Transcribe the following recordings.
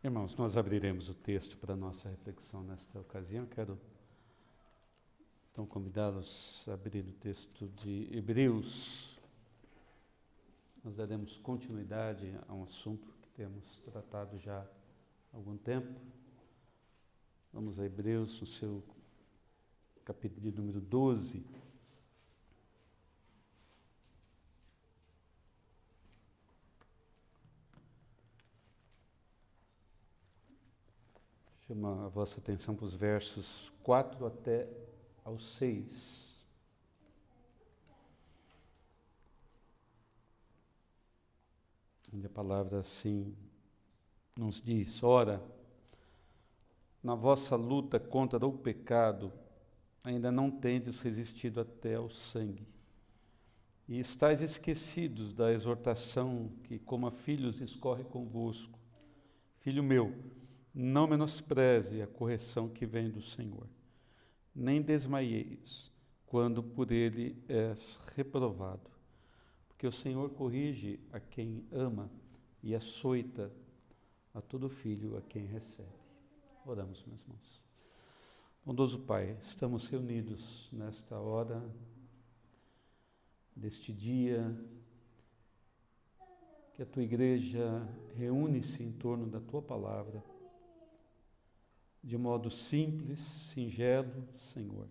Irmãos, nós abriremos o texto para a nossa reflexão nesta ocasião. Quero, então, convidá-los a abrir o texto de Hebreus. Nós daremos continuidade a um assunto que temos tratado já há algum tempo. Vamos a Hebreus, no seu capítulo de número 12. Chama a vossa atenção para os versos 4 até ao 6. Onde a palavra assim nos diz: ora, na vossa luta contra o pecado, ainda não tendes resistido até ao sangue, e estáis esquecidos da exortação que, como a filhos, discorre convosco. Filho meu, não menospreze a correção que vem do Senhor, nem desmaieis quando por ele és reprovado, porque o Senhor corrige a quem ama e açoita a todo filho a quem recebe. Oramos, meus irmãos. Bondoso Pai, estamos reunidos nesta hora, deste dia, que a Tua Igreja reúne-se em torno da Tua Palavra, de modo simples, singelo, Senhor,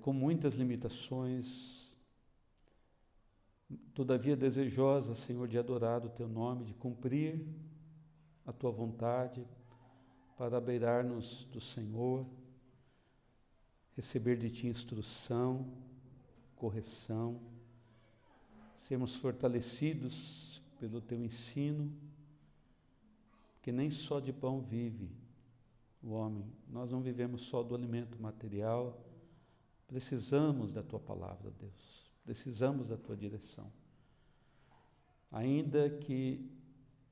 com muitas limitações, todavia desejosa, Senhor, de adorar o Teu nome, de cumprir a Tua vontade, para beirar-nos do Senhor, receber de Ti instrução, correção, sermos fortalecidos pelo Teu ensino, que nem só de pão vive o homem. Nós não vivemos só do alimento material, precisamos da Tua palavra, Deus. Precisamos da Tua direção. Ainda que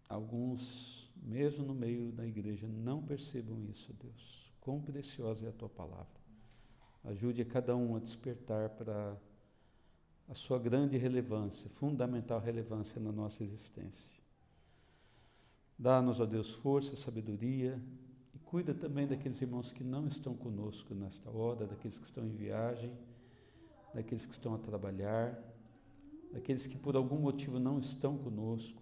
alguns, mesmo no meio da igreja, não percebam isso, Deus. Quão preciosa é a Tua palavra. Ajude a cada um a despertar para a sua grande relevância, fundamental relevância na nossa existência. Dá-nos, ó Deus, força, sabedoria, e cuida também daqueles irmãos que não estão conosco nesta hora, daqueles que estão em viagem, daqueles que estão a trabalhar, daqueles que por algum motivo não estão conosco,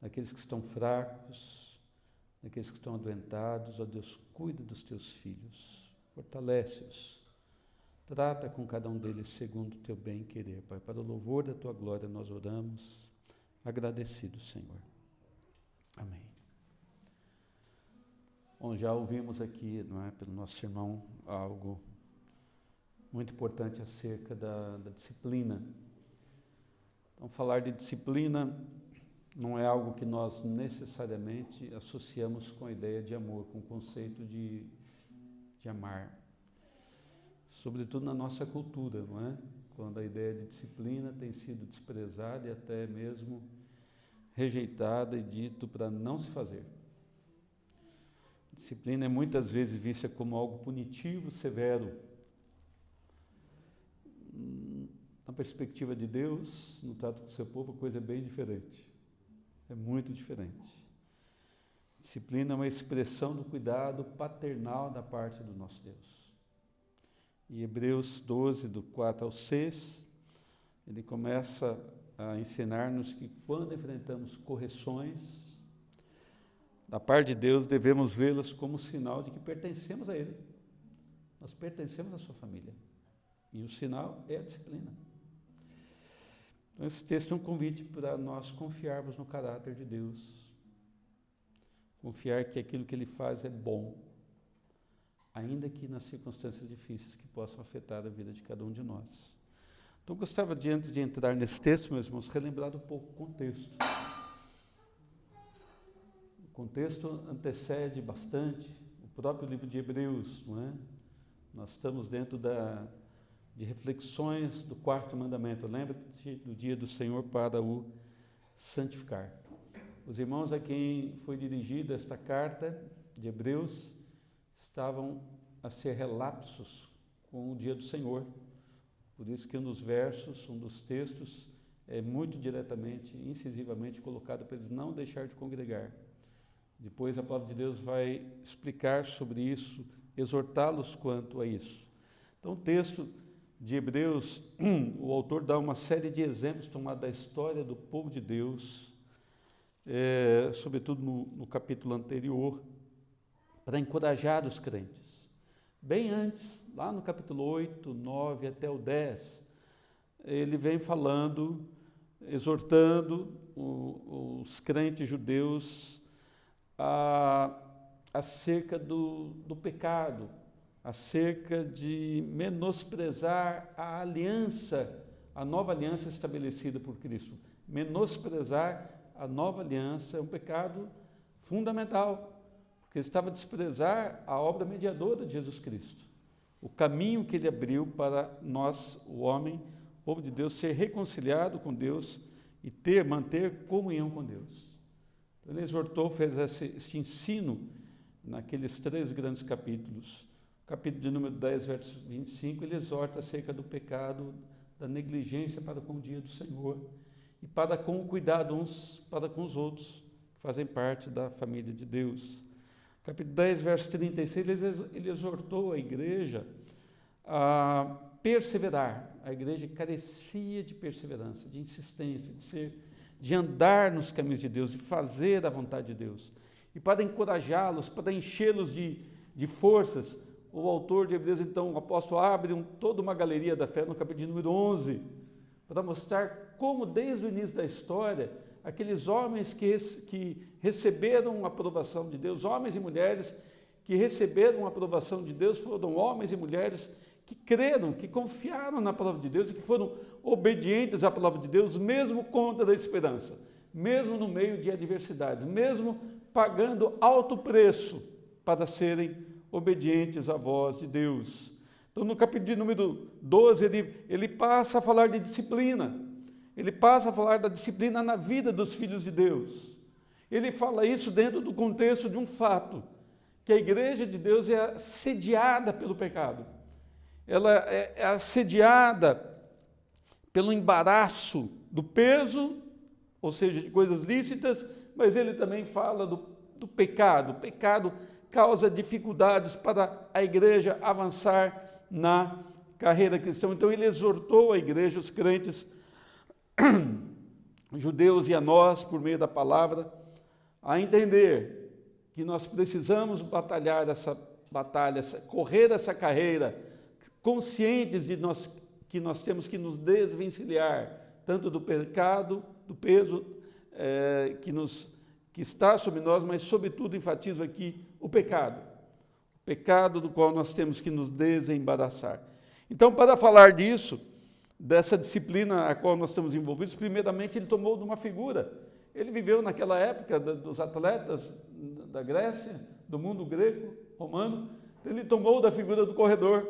daqueles que estão fracos, daqueles que estão adoentados. Ó Deus, cuida dos Teus filhos, fortalece-os, trata com cada um deles segundo o Teu bem-querer, Pai. Para o louvor da Tua glória nós oramos, agradecidos, Senhor. Amém. Bom, já ouvimos aqui, não é, pelo nosso irmão, algo muito importante acerca da disciplina. Então, falar de disciplina não é algo que nós necessariamente associamos com a ideia de amor, com o conceito de amar. Sobretudo na nossa cultura, não é? Quando a ideia de disciplina tem sido desprezada e até mesmo rejeitada e dito para não se fazer. Disciplina é muitas vezes vista como algo punitivo, severo. Na perspectiva de Deus, no trato com o seu povo, a coisa é bem diferente. É muito diferente. Disciplina é uma expressão do cuidado paternal da parte do nosso Deus. E Hebreus 12, do 4 ao 6, ele começa a ensinar-nos que quando enfrentamos correções da parte de Deus, devemos vê-las como sinal de que pertencemos a Ele. Nós pertencemos à sua família. E o sinal é a disciplina. Então, esse texto é um convite para nós confiarmos no caráter de Deus. Confiar que aquilo que Ele faz é bom, ainda que nas circunstâncias difíceis que possam afetar a vida de cada um de nós. Então, eu gostava de, antes de entrar nesse texto, meus irmãos, relembrar um pouco o contexto. O contexto antecede bastante o próprio livro de Hebreus, não é? Nós estamos dentro de reflexões do 4º mandamento. Lembra-te do dia do Senhor para o santificar. Os irmãos a quem foi dirigida esta carta de Hebreus estavam a ser relapsos com o dia do Senhor. Por isso que um dos versos, um dos textos, é muito diretamente, incisivamente colocado para eles não deixar de congregar. Depois a palavra de Deus vai explicar sobre isso, exortá-los quanto a isso. Então o texto de Hebreus, o autor dá uma série de exemplos tomados da história do povo de Deus, sobretudo no capítulo anterior, para encorajar os crentes. Bem antes, lá no capítulo 8, 9 até o 10, ele vem falando, exortando os crentes judeus acerca do pecado, acerca de menosprezar a aliança, a nova aliança estabelecida por Cristo. Menosprezar a nova aliança é um pecado fundamental, porque estava a desprezar a obra mediadora de Jesus Cristo, o caminho que ele abriu para nós, o homem, o povo de Deus, ser reconciliado com Deus e manter comunhão com Deus. Então, ele exortou, fez esse ensino naqueles 3 grandes capítulos. Capítulo de número 10, verso 25, ele exorta acerca do pecado, da negligência para com o dia do Senhor e para com o cuidado uns para com os outros, que fazem parte da família de Deus. Capítulo 10, verso 36, ele exortou a igreja a perseverar. A igreja carecia de perseverança, de insistência, de andar nos caminhos de Deus, de fazer a vontade de Deus. E para encorajá-los, para enchê-los de forças, o autor de Hebreus, então, o apóstolo, abre toda uma galeria da fé no capítulo de número 11, para mostrar como, desde o início da história, aqueles homens que receberam a aprovação de Deus, homens e mulheres que receberam a aprovação de Deus, foram homens e mulheres que creram, que confiaram na palavra de Deus e que foram obedientes à palavra de Deus, mesmo contra a esperança, mesmo no meio de adversidades, mesmo pagando alto preço para serem obedientes à voz de Deus. Então, no capítulo de número 12, ele passa a falar de disciplina. Ele passa a falar da disciplina na vida dos filhos de Deus. Ele fala isso dentro do contexto de um fato, que a igreja de Deus é assediada pelo pecado. Ela é assediada pelo embaraço do peso, ou seja, de coisas lícitas, mas ele também fala do pecado. O pecado causa dificuldades para a igreja avançar na carreira cristã. Então ele exortou a igreja, os crentes judeus e a nós, por meio da palavra, a entender que nós precisamos batalhar essa batalha, correr essa carreira, conscientes de que nós temos que nos desvencilhar tanto do pecado, do peso que está sobre nós, mas sobretudo enfatizo aqui o pecado do qual nós temos que nos desembaraçar. Então, para falar disso, dessa disciplina a qual nós estamos envolvidos, primeiramente ele tomou de uma figura. Ele viveu naquela época dos atletas da Grécia, do mundo grego, romano. Ele tomou da figura do corredor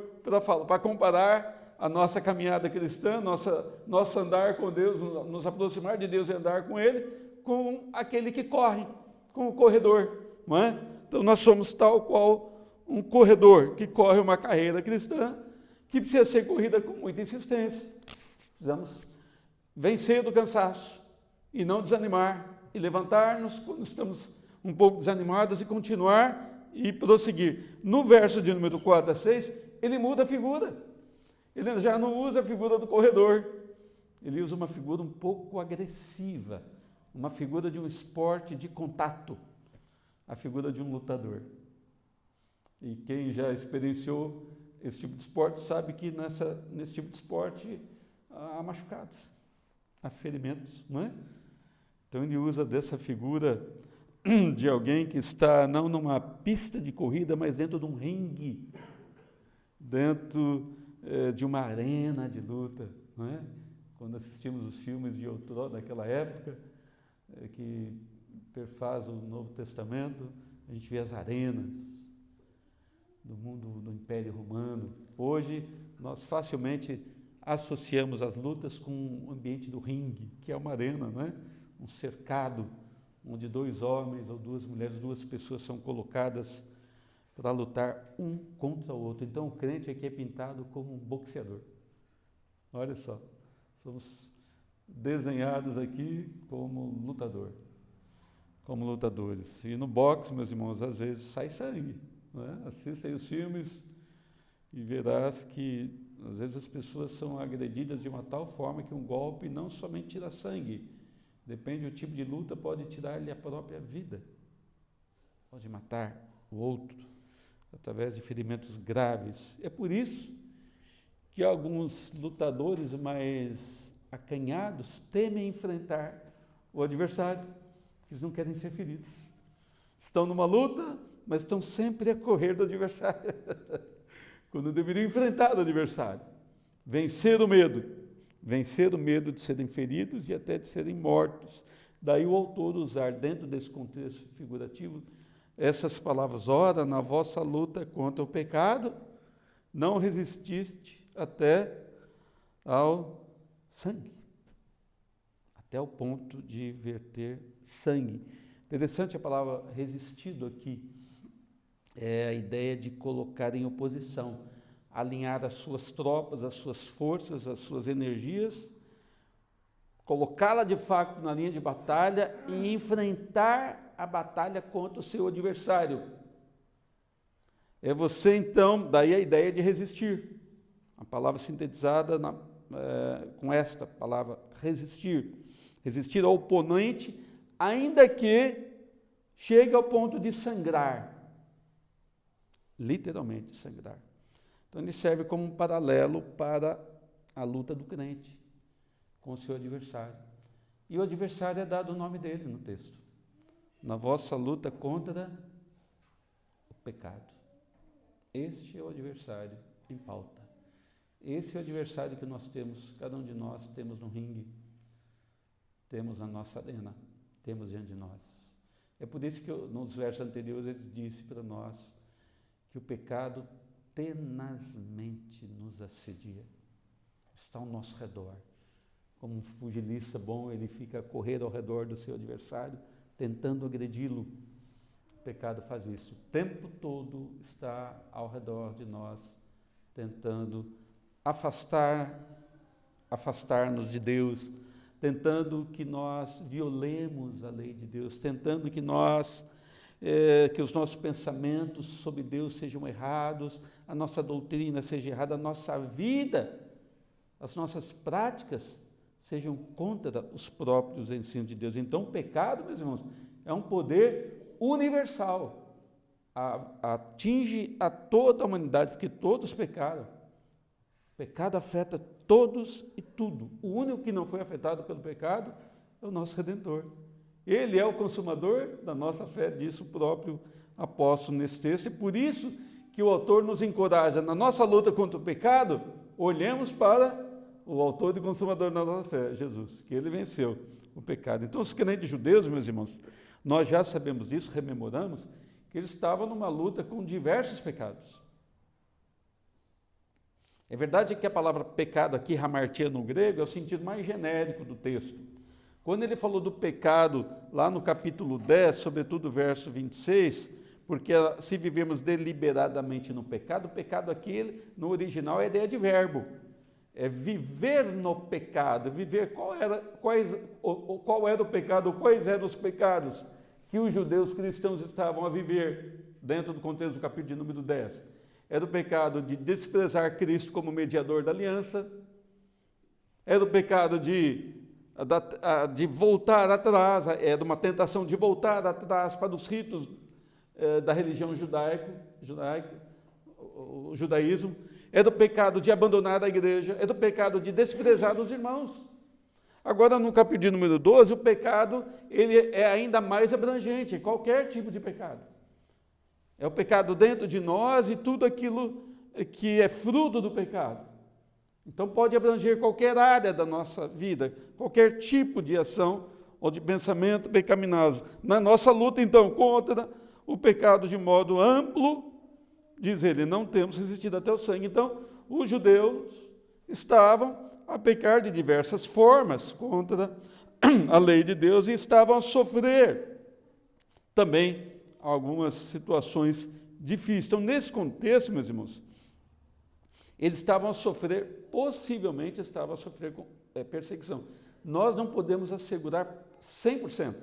para comparar a nossa caminhada cristã, nosso andar com Deus, nos aproximar de Deus e andar com Ele, com aquele que corre, com o corredor, não é? Então nós somos tal qual um corredor que corre uma carreira cristã, que precisa ser corrida com muita insistência. Precisamos vencer do cansaço e não desanimar, e levantar-nos quando estamos um pouco desanimados e continuar e prosseguir. No verso de número 4 a 6, ele muda a figura. Ele já não usa a figura do corredor, ele usa uma figura um pouco agressiva, uma figura de um esporte de contato, a figura de um lutador. E quem já experienciou esse tipo de esporte sabe que nesse tipo de esporte há machucados, há ferimentos, não é? Então ele usa dessa figura de alguém que está não numa pista de corrida, mas dentro de um ringue, dentro de uma arena de luta, não é? Quando assistimos os filmes de outrora, daquela época, que perfaz o Novo Testamento, a gente vê as arenas do mundo do Império Romano. Hoje, nós facilmente associamos as lutas com o ambiente do ringue, que é uma arena, não é? Um cercado, onde 2 homens ou 2 mulheres, 2 pessoas são colocadas para lutar um contra o outro. Então, o crente aqui é pintado como um boxeador. Olha só, somos desenhados aqui como lutadores. E no boxe, meus irmãos, às vezes sai sangue, não é? Assista aí os filmes e verás que às vezes as pessoas são agredidas de uma tal forma que um golpe não somente tira sangue, depende do tipo de luta, pode tirar-lhe a própria vida, pode matar o outro através de ferimentos graves. É por isso que alguns lutadores mais acanhados temem enfrentar o adversário, porque eles não querem ser feridos. Estão numa luta, mas estão sempre a correr do adversário, quando deveriam enfrentar o adversário, vencer o medo de serem feridos e até de serem mortos. Daí o autor usar, dentro desse contexto figurativo, essas palavras: ora, na vossa luta contra o pecado, não resististe até ao sangue, até o ponto de verter sangue. Interessante a palavra resistido aqui, é a ideia de colocar em oposição, alinhar as suas tropas, as suas forças, as suas energias, colocá-la de fato na linha de batalha e enfrentar a batalha contra o seu adversário. É você então, daí a ideia de resistir, a palavra sintetizada com esta palavra, resistir. Resistir ao oponente, ainda que chegue ao ponto de sangrar. Literalmente sangrar. Então ele serve como um paralelo para a luta do crente com o seu adversário. E o adversário é dado o nome dele no texto. Na vossa luta contra o pecado. Este é o adversário em pauta. Esse é o adversário que nós temos, cada um de nós temos no ringue, temos na nossa arena, temos diante de nós. É por isso que nos versos anteriores ele disse para nós que o pecado tenazmente nos assedia, está ao nosso redor. Como um pugilista bom, ele fica a correr ao redor do seu adversário, tentando agredi-lo. O pecado faz isso. O tempo todo está ao redor de nós, tentando afastar-nos de Deus, tentando que nós violemos a lei de Deus, tentando que que os nossos pensamentos sobre Deus sejam errados, a nossa doutrina seja errada, a nossa vida, as nossas práticas sejam contra os próprios ensinos de Deus. Então, o pecado, meus irmãos, é um poder universal, atinge a toda a humanidade, porque todos pecaram. O pecado afeta todos e tudo. O único que não foi afetado pelo pecado é o nosso Redentor. Ele é o consumador da nossa fé, disse o próprio apóstolo nesse texto, e por isso que o autor nos encoraja, na nossa luta contra o pecado, olhemos para o autor e consumador da nossa fé, Jesus, que ele venceu o pecado. Então, os crentes judeus, meus irmãos, nós já sabemos disso, rememoramos, que eles estavam numa luta com diversos pecados. É verdade que a palavra pecado aqui, hamartia no grego, é o sentido mais genérico do texto. Quando ele falou do pecado, lá no capítulo 10, sobretudo o verso 26, porque se vivemos deliberadamente no pecado, o pecado aqui, no original, é a ideia de verbo. É viver no pecado, viver qual era o pecado, quais eram os pecados que os judeus cristãos estavam a viver, dentro do contexto do capítulo de número 10. Era o pecado de desprezar Cristo como mediador da aliança, era o pecado de voltar atrás, era uma tentação de voltar atrás para os ritos da religião judaica, o judaísmo, era o pecado de abandonar a igreja, era o pecado de desprezar os irmãos. Agora, no capítulo número 12, o pecado ele é ainda mais abrangente, qualquer tipo de pecado. É o pecado dentro de nós e tudo aquilo que é fruto do pecado. Então pode abranger qualquer área da nossa vida, qualquer tipo de ação ou de pensamento pecaminoso. Na nossa luta, então, contra o pecado de modo amplo, diz ele, não temos resistido até o sangue. Então, os judeus estavam a pecar de diversas formas contra a lei de Deus e estavam a sofrer também algumas situações difíceis. Então, nesse contexto, meus irmãos, eles estavam a sofrer, possivelmente estavam a sofrer perseguição. nós não podemos assegurar 100%.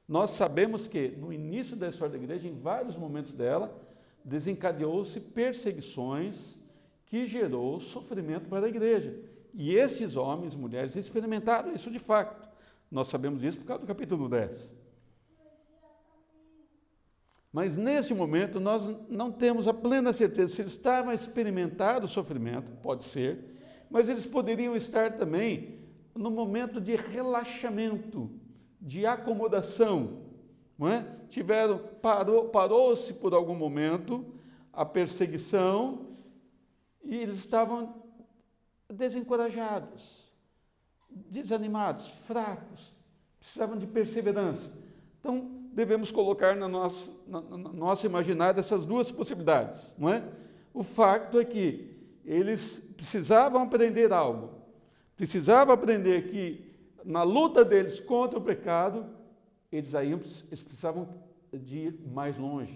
Nós sabemos que, no início da história da igreja, em vários momentos dela, desencadeou-se perseguições que gerou sofrimento para a igreja. E estes homens e mulheres experimentaram isso de fato. Nós sabemos disso por causa do capítulo 10. Mas, neste momento, nós não temos a plena certeza se eles estavam experimentando o sofrimento, pode ser, mas eles poderiam estar também no momento de relaxamento, de acomodação, não é? Parou-se por algum momento a perseguição e eles estavam desencorajados, desanimados, fracos, precisavam de perseverança. Então, devemos colocar no nosso imaginário essas duas possibilidades, não é? O fato é que eles precisavam aprender algo, precisavam aprender que na luta deles contra o pecado, eles precisavam de ir mais longe,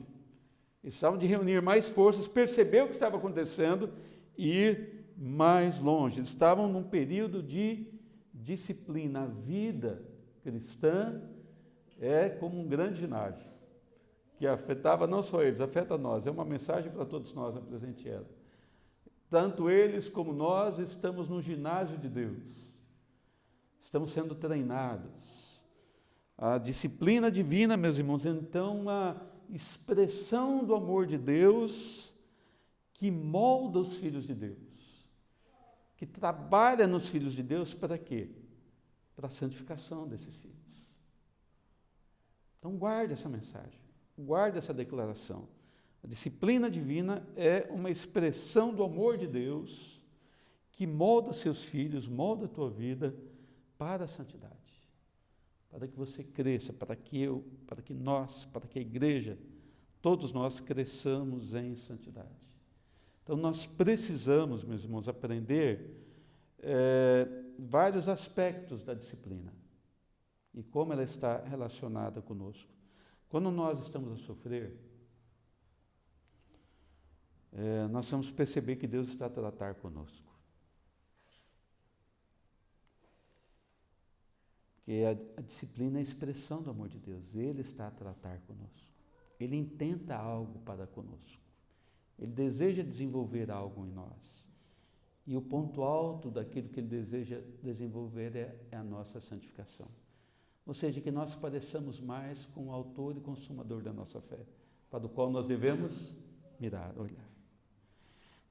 eles precisavam de reunir mais forças, perceber o que estava acontecendo e ir mais longe. Eles estavam num período de disciplina. A vida cristã é como um grande ginásio, que afetava não só eles, afeta nós. É uma mensagem para todos nós na presente era. Tanto eles como nós estamos no ginásio de Deus. Estamos sendo treinados. A disciplina divina, meus irmãos, então, uma expressão do amor de Deus que molda os filhos de Deus, que trabalha nos filhos de Deus para quê? Para a santificação desses filhos. Então, guarde essa mensagem, guarde essa declaração. A disciplina divina é uma expressão do amor de Deus que molda seus filhos, molda a tua vida para a santidade, para que você cresça, para que nós, para que a igreja, todos nós cresçamos em santidade. Então, nós precisamos, meus irmãos, aprender vários aspectos da disciplina e como ela está relacionada conosco. Quando nós estamos a sofrer, nós vamos perceber que Deus está a tratar conosco. Porque a disciplina é a expressão do amor de Deus. Ele está a tratar conosco. Ele intenta algo para conosco. Ele deseja desenvolver algo em nós. E o ponto alto daquilo que ele deseja desenvolver é a nossa santificação. Ou seja, que nós pareçamos mais com o autor e consumador da nossa fé, para o qual nós devemos mirar, olhar.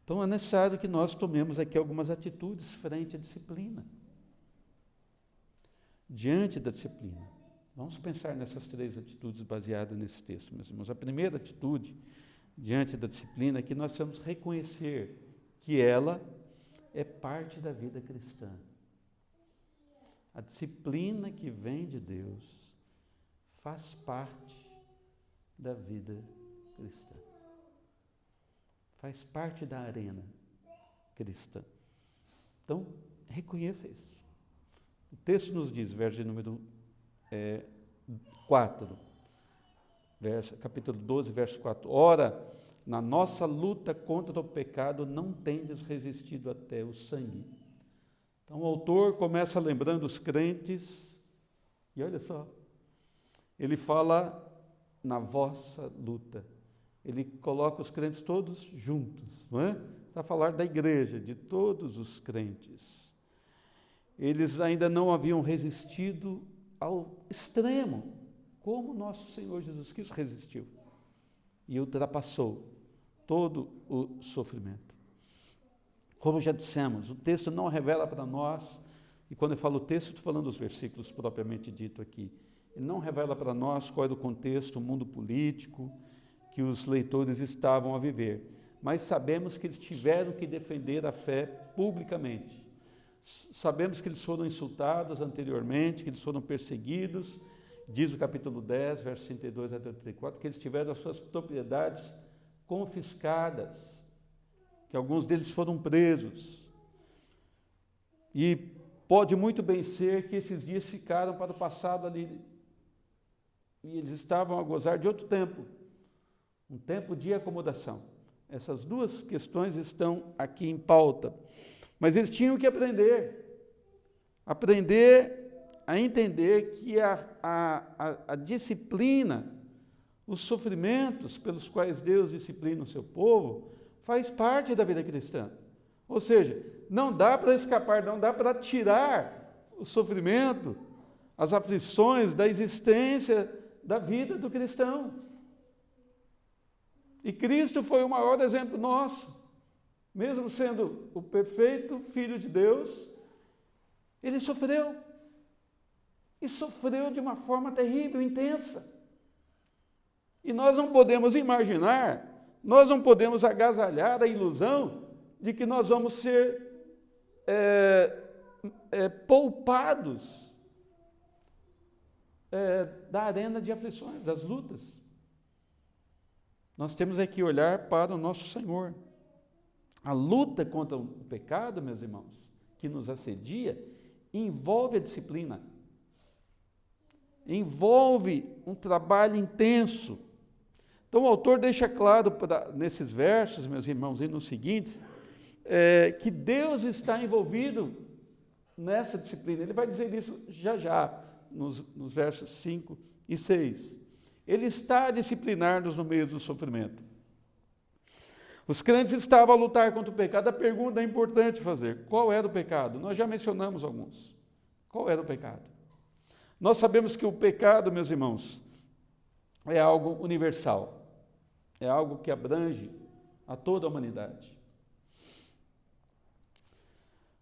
Então é necessário que nós tomemos aqui algumas atitudes frente à disciplina. Diante da disciplina. Vamos pensar nessas 3 atitudes baseadas nesse texto, meus irmãos. A primeira atitude, diante da disciplina, é que nós vamos reconhecer que ela é parte da vida cristã. A disciplina que vem de Deus faz parte da vida cristã. Faz parte da arena cristã. Então, reconheça isso. O texto nos diz, verso de número 4, capítulo 12, verso 4. Ora, na nossa luta contra o pecado, não tendes resistido até o sangue. Então, o autor começa lembrando os crentes, e olha só, ele fala na vossa luta. Ele coloca os crentes todos juntos, não é? Para falar da igreja, de todos os crentes. Eles ainda não haviam resistido ao extremo, como nosso Senhor Jesus Cristo resistiu e ultrapassou todo o sofrimento. Como já dissemos, o texto não revela para nós, e quando eu falo texto, estou falando dos versículos propriamente dito aqui, ele não revela para nós qual era o contexto, o mundo político que os leitores estavam a viver, mas sabemos que eles tiveram que defender a fé publicamente. Sabemos que eles foram insultados anteriormente, que eles foram perseguidos, diz o capítulo 10, versos 32 a 34, que eles tiveram as suas propriedades confiscadas, que alguns deles foram presos. E pode muito bem ser que esses dias ficaram para o passado ali, e eles estavam a gozar de outro tempo, um tempo de acomodação. Essas duas questões estão aqui em pauta. Mas eles tinham que aprender aprender a entender que a disciplina, os sofrimentos pelos quais Deus disciplina o seu povo, faz parte da vida cristã. Ou seja, não dá para escapar, não dá para tirar o sofrimento, as aflições da existência da vida do cristão. E Cristo foi o maior exemplo nosso. Mesmo sendo o perfeito Filho de Deus, ele sofreu. E sofreu de uma forma terrível, intensa. E nós não podemos imaginar, nós não podemos agasalhar a ilusão de que nós vamos ser poupados da arena de aflições, das lutas. Nós temos é que olhar para o nosso Senhor. A luta contra o pecado, meus irmãos, que nos assedia, envolve a disciplina. Envolve um trabalho intenso. Então o autor deixa claro nesses versos, meus irmãos, e nos seguintes, que Deus está envolvido nessa disciplina. Ele vai dizer isso já, nos versos 5 e 6. Ele está a disciplinar-nos no meio do sofrimento. Os crentes estavam a lutar contra o pecado. A pergunta é importante fazer: qual era o pecado? Nós já mencionamos alguns. Qual era o pecado? Nós sabemos que o pecado, meus irmãos, é algo universal. É algo que abrange a toda a humanidade.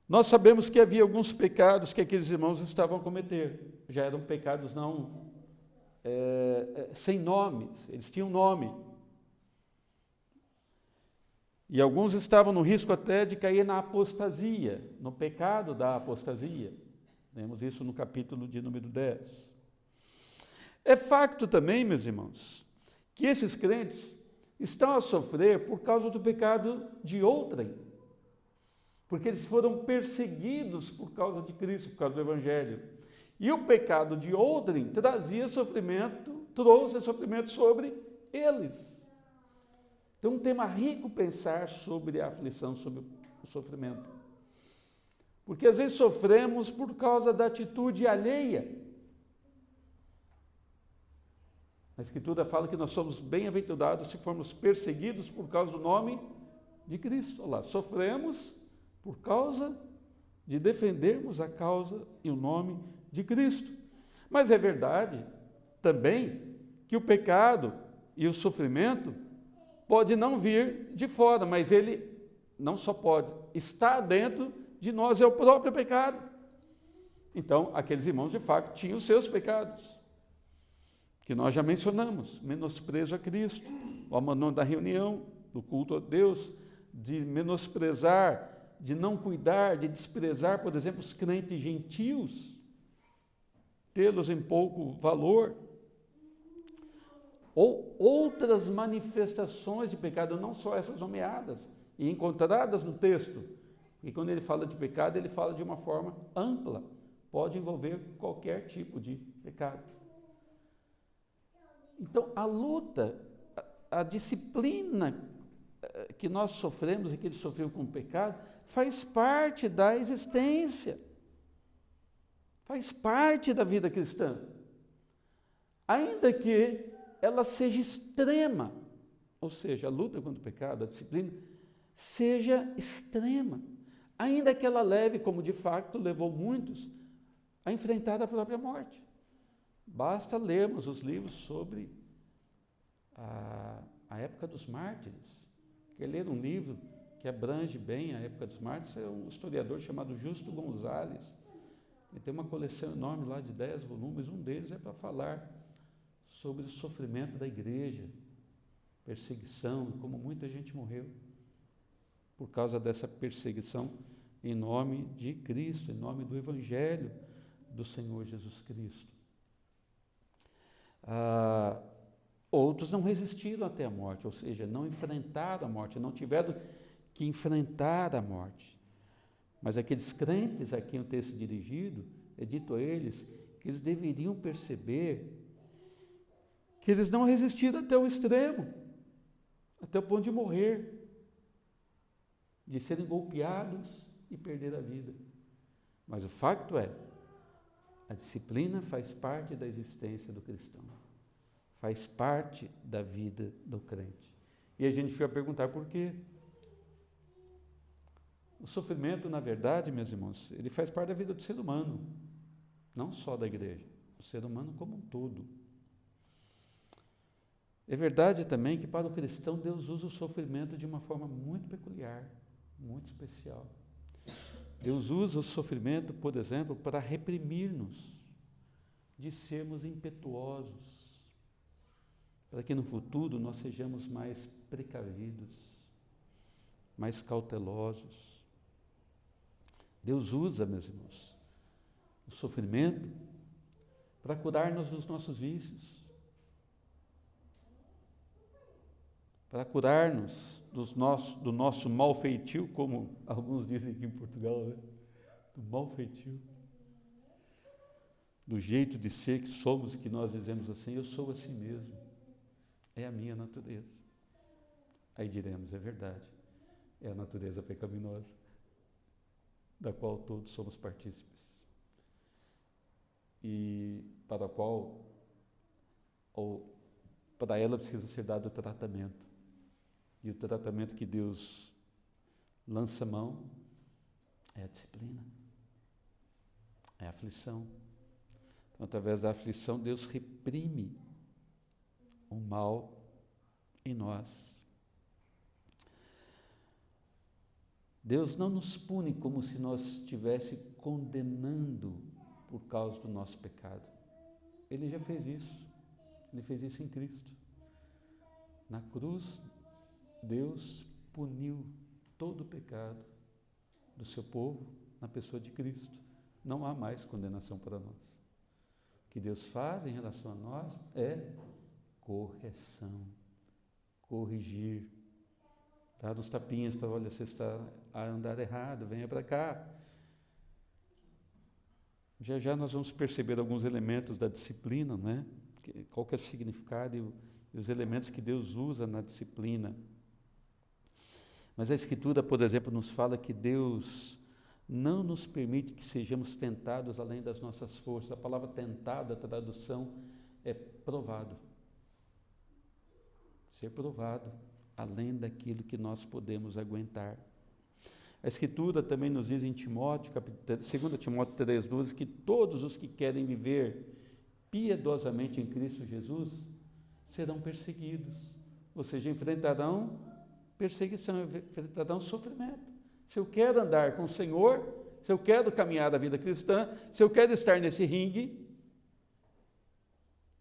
Nós sabemos que havia alguns pecados que aqueles irmãos estavam a cometer. Já eram pecados sem nomes, eles tinham nome. E alguns estavam no risco até de cair na apostasia, no pecado da apostasia. Vemos isso no capítulo de número 10. É facto também, meus irmãos, que esses crentes estão a sofrer por causa do pecado de outrem, porque eles foram perseguidos por causa de Cristo, por causa do Evangelho. E o pecado de outrem trouxe sofrimento sobre eles. Então, um tema rico pensar sobre a aflição, sobre o sofrimento. Porque às vezes sofremos por causa da atitude alheia. A Escritura fala que nós somos bem-aventurados se formos perseguidos por causa do nome de Cristo. Olha lá, sofremos por causa de defendermos a causa e o nome de Cristo. Mas é verdade também que o pecado e o sofrimento pode não vir de fora, mas ele não só pode, está dentro de nós, é o próprio pecado. Então, aqueles irmãos de fato tinham os seus pecados, que nós já mencionamos: menosprezo a Cristo, o abandono da reunião, do culto a Deus, de menosprezar, de não cuidar, de desprezar, por exemplo, os crentes gentios, tê-los em pouco valor, ou outras manifestações de pecado, não só essas nomeadas e encontradas no texto. E quando ele fala de pecado, ele fala de uma forma ampla, pode envolver qualquer tipo de pecado. Então, a luta, a disciplina que nós sofremos e que eles sofreram com o pecado, faz parte da existência, faz parte da vida cristã. Ainda que ela seja extrema, ou seja, a luta contra o pecado, a disciplina, seja extrema, ainda que ela leve, como de fato levou muitos, a enfrentar a própria morte. Basta lermos os livros sobre a época dos mártires. Quer ler um livro que abrange bem a época dos mártires, é um historiador chamado Justo Gonzalez. Ele tem uma coleção enorme lá de 10 volumes, um deles é para falar sobre o sofrimento da igreja, perseguição, como muita gente morreu por causa dessa perseguição em nome de Cristo, em nome do Evangelho do Senhor Jesus Cristo. Outros não resistiram até a morte, ou seja, não enfrentaram a morte, não tiveram que enfrentar a morte. Mas aqueles crentes a quem o texto é dirigido, é dito a eles que eles deveriam perceber que eles não resistiram até o extremo, até o ponto de morrer, de serem golpeados e perder a vida. Mas o facto é, a disciplina faz parte da existência do cristão, faz parte da vida do crente. E a gente vai perguntar por quê? O sofrimento, na verdade, meus irmãos, ele faz parte da vida do ser humano, não só da igreja, o ser humano como um todo. É verdade também que para o cristão Deus usa o sofrimento de uma forma muito peculiar, muito especial. Deus usa o sofrimento, por exemplo, para reprimir-nos de sermos impetuosos, para que no futuro nós sejamos mais precavidos, mais cautelosos. Deus usa, meus irmãos, o sofrimento para curar-nos dos nossos vícios, para curar-nos do nosso mau feitio, como alguns dizem aqui em Portugal, né? Do mau feitio, do jeito de ser que somos, que nós dizemos assim, eu sou assim mesmo, é a minha natureza. Aí diremos, é verdade, é a natureza pecaminosa, da qual todos somos partícipes, e para a qual, ou para ela precisa ser dado o tratamento. E o tratamento que Deus lança mão é a disciplina, é a aflição. Então, através da aflição, Deus reprime o mal em nós. Deus não nos pune como se nós estivesse condenando por causa do nosso pecado. Ele já fez isso. Ele fez isso em Cristo. Na cruz, Deus puniu todo o pecado do seu povo na pessoa de Cristo. Não há mais condenação para nós. O que Deus faz em relação a nós é correção, corrigir, dar uns tapinhas para, olha, você está a andar errado, venha para cá. Já já nós vamos perceber alguns elementos da disciplina, né? Qual que é o significado e os elementos que Deus usa na disciplina. Mas a Escritura, por exemplo, nos fala que Deus não nos permite que sejamos tentados além das nossas forças. A palavra tentado, a tradução é provado. Ser provado além daquilo que nós podemos aguentar. A Escritura também nos diz em Timóteo, 2 Timóteo 3,12, que todos os que querem viver piedosamente em Cristo Jesus serão perseguidos, ou seja, enfrentarão perseguição, enfrentarão sofrimento. Se eu quero andar com o Senhor, se eu quero caminhar a vida cristã, se eu quero estar nesse ringue,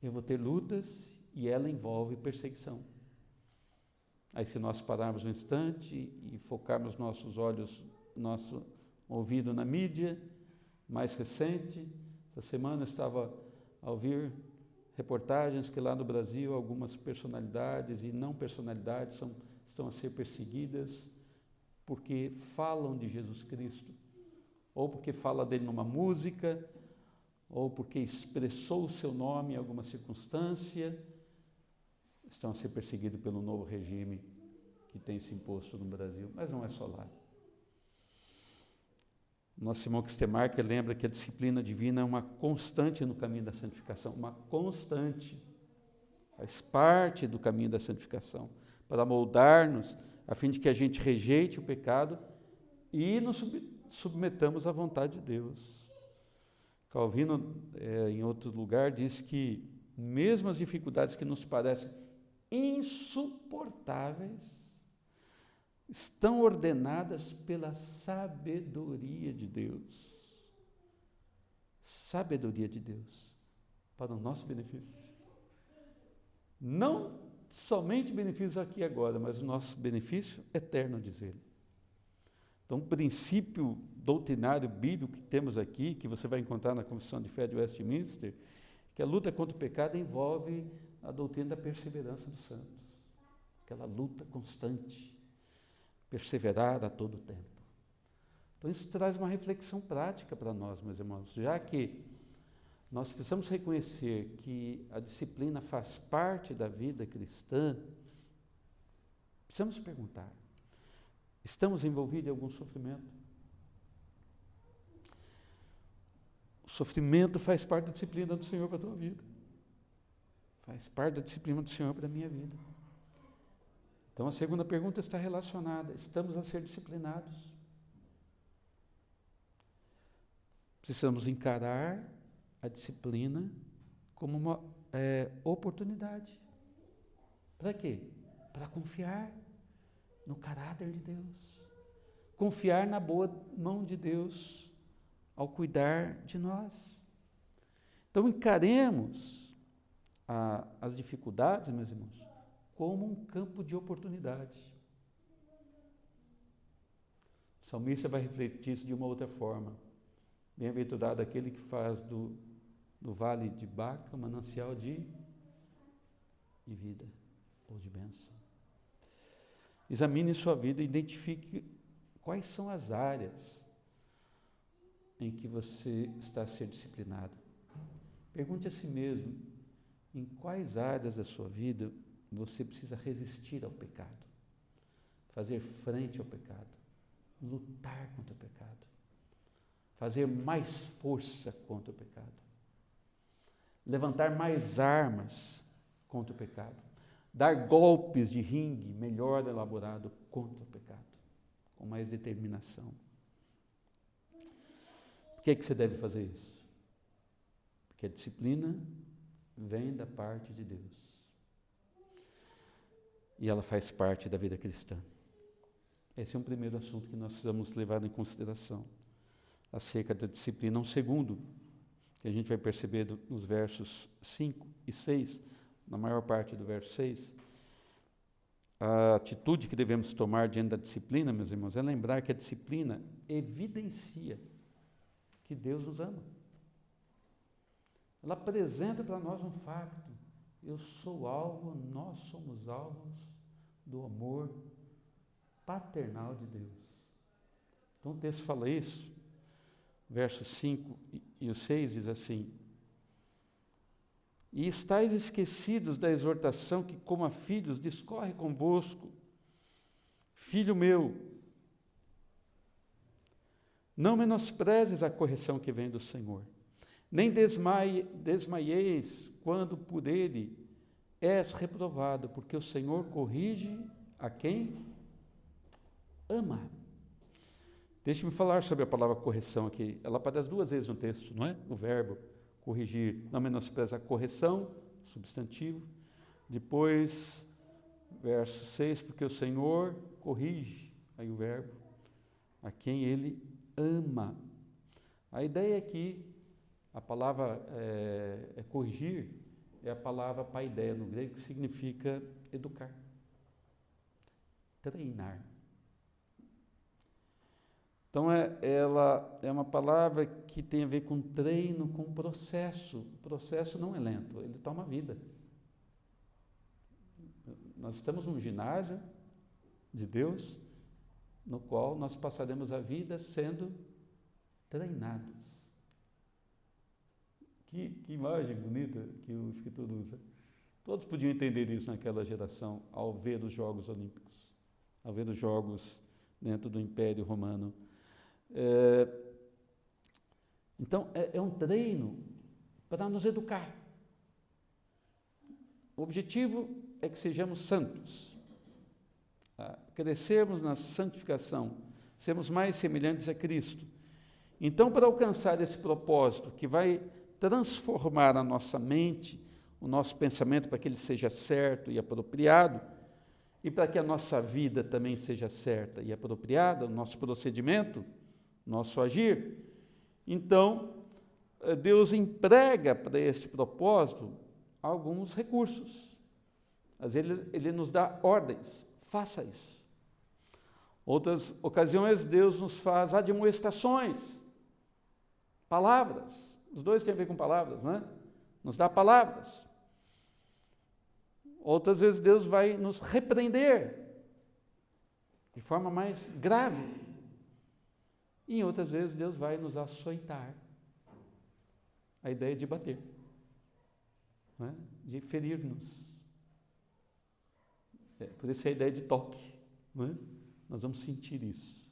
eu vou ter lutas e ela envolve perseguição. Aí se nós pararmos um instante e focarmos nossos olhos, nosso ouvido na mídia mais recente, essa semana estava a ouvir reportagens que lá no Brasil algumas personalidades e não personalidades estão a ser perseguidas porque falam de Jesus Cristo, ou porque fala dele numa música, ou porque expressou o seu nome em alguma circunstância, estão a ser perseguidos pelo novo regime que tem se imposto no Brasil, mas não é só lá. Nosso irmão Kistemarker lembra que a disciplina divina é uma constante no caminho da santificação, uma constante, faz parte do caminho da santificação, para moldar-nos, a fim de que a gente rejeite o pecado e nos submetamos à vontade de Deus. Calvino, em outro lugar, diz que mesmo as dificuldades que nos parecem insuportáveis, estão ordenadas pela sabedoria de Deus. Sabedoria de Deus, para o nosso benefício. Não somente benefícios aqui e agora, mas o nosso benefício eterno, diz ele. Então, o princípio doutrinário bíblico que temos aqui, que você vai encontrar na Confissão de Fé de Westminster, que a luta contra o pecado envolve a doutrina da perseverança dos santos. Aquela luta constante, perseverar a todo tempo. Então, isso traz uma reflexão prática para nós, meus irmãos, já que nós precisamos reconhecer que a disciplina faz parte da vida cristã, precisamos perguntar, estamos envolvidos em algum sofrimento? sofrimento faz parte da disciplina do Senhor para a tua vida. Faz parte da disciplina do Senhor para a minha vida. Então a segunda pergunta está relacionada. Estamos a ser disciplinados? Precisamos encarar a disciplina como uma oportunidade. Para quê? Para confiar no caráter de Deus. Confiar na boa mão de Deus ao cuidar de nós. Então encaremos as dificuldades, meus irmãos, como um campo de oportunidade. O salmista vai refletir isso de uma outra forma. Bem-aventurado aquele que faz do vale de Baca um manancial de vida ou de bênção. Examine sua vida e identifique quais são as áreas em que você está a ser disciplinado. Pergunte a si mesmo, em quais áreas da sua vida você precisa resistir ao pecado, fazer frente ao pecado, lutar contra o pecado, fazer mais força contra o pecado, levantar mais armas contra o pecado, dar golpes de ringue melhor elaborado contra o pecado, com mais determinação. Por que você deve fazer isso? Porque a disciplina vem da parte de Deus. E ela faz parte da vida cristã. Esse é um primeiro assunto que nós precisamos levar em consideração, acerca da disciplina. Um segundo, que a gente vai perceber nos versos 5 e 6, na maior parte do verso 6, a atitude que devemos tomar diante da disciplina, meus irmãos, é lembrar que a disciplina evidencia que Deus nos ama. Ela apresenta para nós um facto. Eu sou alvo, nós somos alvos do amor paternal de Deus. Então o texto fala isso, versos 5 e o 6 diz assim: e estáis esquecidos da exortação que, como a filhos, discorre convosco. Filho meu, não menosprezes a correção que vem do Senhor, nem desmaieis quando por ele és reprovado, porque o Senhor corrige a quem ama. Deixe-me falar sobre a palavra correção aqui. Ela aparece 2 vezes no texto, não é? O verbo corrigir, não menospreza a correção, substantivo. Depois, verso 6, porque o Senhor corrige, aí o verbo, a quem ele ama. A ideia aqui, a palavra corrigir, é a palavra paideia no grego, que significa educar, treinar. Então, ela é uma palavra que tem a ver com treino, com processo. O processo não é lento, ele toma vida. Nós estamos num ginásio de Deus, no qual nós passaremos a vida sendo treinados. Que imagem bonita que o escritor usa. Todos podiam entender isso naquela geração, ao ver os Jogos Olímpicos, ao ver os Jogos dentro do Império Romano. Então, é um treino para nos educar. O objetivo é que sejamos santos, crescermos na santificação, sermos mais semelhantes a Cristo. Então, para alcançar esse propósito que vai transformar a nossa mente, o nosso pensamento para que ele seja certo e apropriado, e para que a nossa vida também seja certa e apropriada, o nosso procedimento, nosso agir, então Deus emprega para este propósito alguns recursos. Às vezes ele nos dá ordens, faça isso. Outras ocasiões Deus nos faz admoestações, palavras, os dois têm a ver com palavras, não é? Nos dá palavras. Outras vezes Deus vai nos repreender de forma mais grave. E outras vezes Deus vai nos açoitar. A ideia de bater, não é? De ferir-nos. Por isso a ideia de toque, não é? Nós vamos sentir isso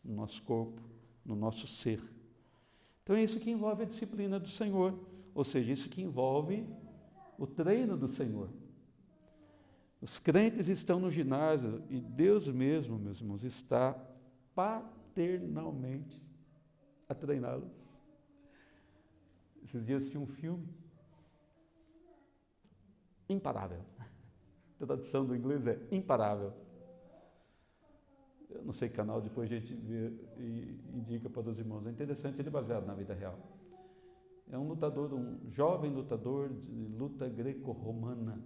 no nosso corpo, no nosso ser. Então é isso que envolve a disciplina do Senhor, ou seja, isso que envolve o treino do Senhor. Os crentes estão no ginásio e Deus mesmo, meus irmãos, está paternalmente a treiná-los. Esses dias assisti um filme Imparável. A tradução do inglês é Imparável. Eu não sei que canal, depois a gente vê e indica para os irmãos. É interessante, ele é baseado na vida real. É um lutador, um jovem lutador de luta greco-romana.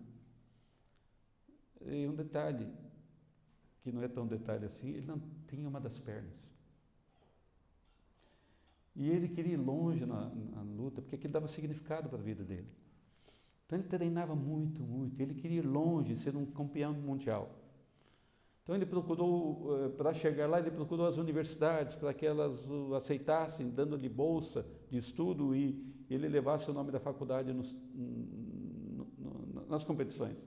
E um detalhe, que não é tão detalhe assim, ele não tinha uma das pernas. E ele queria ir longe na luta, porque aquilo dava significado para a vida dele. Então ele treinava muito, muito. Ele queria ir longe, ser um campeão mundial. Então ele procurou, para chegar lá, ele procurou as universidades, para que elas o aceitassem, dando-lhe bolsa de estudo e ele levasse o nome da faculdade nas competições.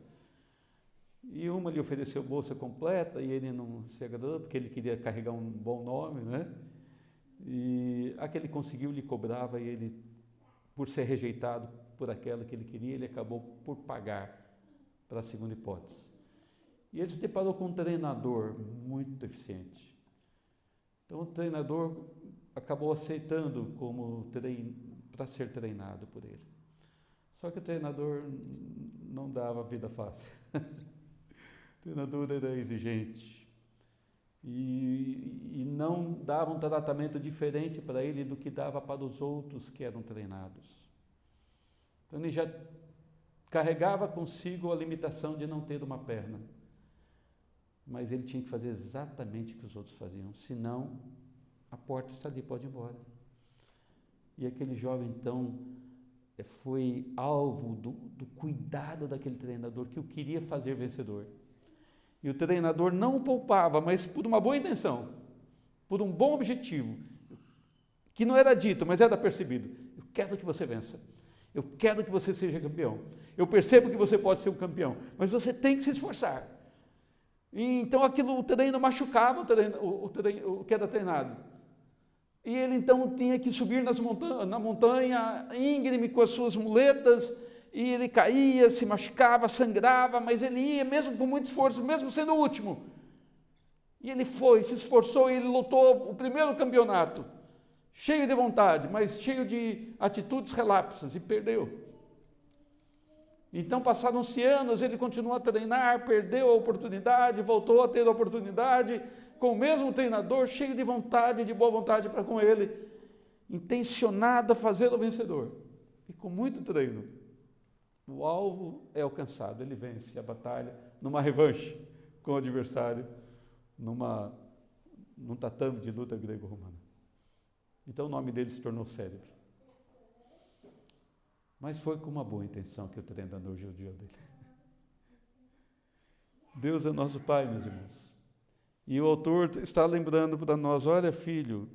E uma lhe ofereceu bolsa completa e ele não se agradou, porque ele queria carregar um bom nome, né? E a que ele conseguiu lhe cobrava e ele, por ser rejeitado por aquela que ele queria, ele acabou por pagar para a segunda hipótese. E ele se deparou com um treinador muito eficiente. Então o treinador acabou aceitando como para ser treinado por ele. Só que o treinador não dava vida fácil. O treinador era exigente e não dava um tratamento diferente para ele do que dava para os outros que eram treinados. Então ele já carregava consigo a limitação de não ter uma perna, mas ele tinha que fazer exatamente o que os outros faziam, senão a porta está ali, pode ir embora. E aquele jovem então foi alvo do cuidado daquele treinador que o queria fazer vencedor. E o treinador não o poupava, mas por uma boa intenção, por um bom objetivo, que não era dito, mas era percebido. Eu quero que você vença. Eu quero que você seja campeão. Eu percebo que você pode ser um campeão, mas você tem que se esforçar. E então o treino machucava o que era treinado. E ele então tinha que subir na montanha íngreme com as suas muletas, e ele caía, se machucava, sangrava, mas ele ia mesmo com muito esforço, mesmo sendo o último. E ele foi, se esforçou e ele lutou o primeiro campeonato, cheio de vontade, mas cheio de atitudes relapsas, e perdeu. Então passaram-se anos, ele continuou a treinar, perdeu a oportunidade, voltou a ter a oportunidade, com o mesmo treinador, cheio de vontade, de boa vontade para com ele, intencionado a fazer o vencedor. E com muito treino, o alvo é alcançado, ele vence a batalha numa revanche com o adversário, num tatame de luta grego-romana. Então o nome dele se tornou Cérebro. Mas foi com uma boa intenção que o treinador judiou dele. Deus é nosso Pai, meus irmãos. E o autor está lembrando para nós, olha, filho,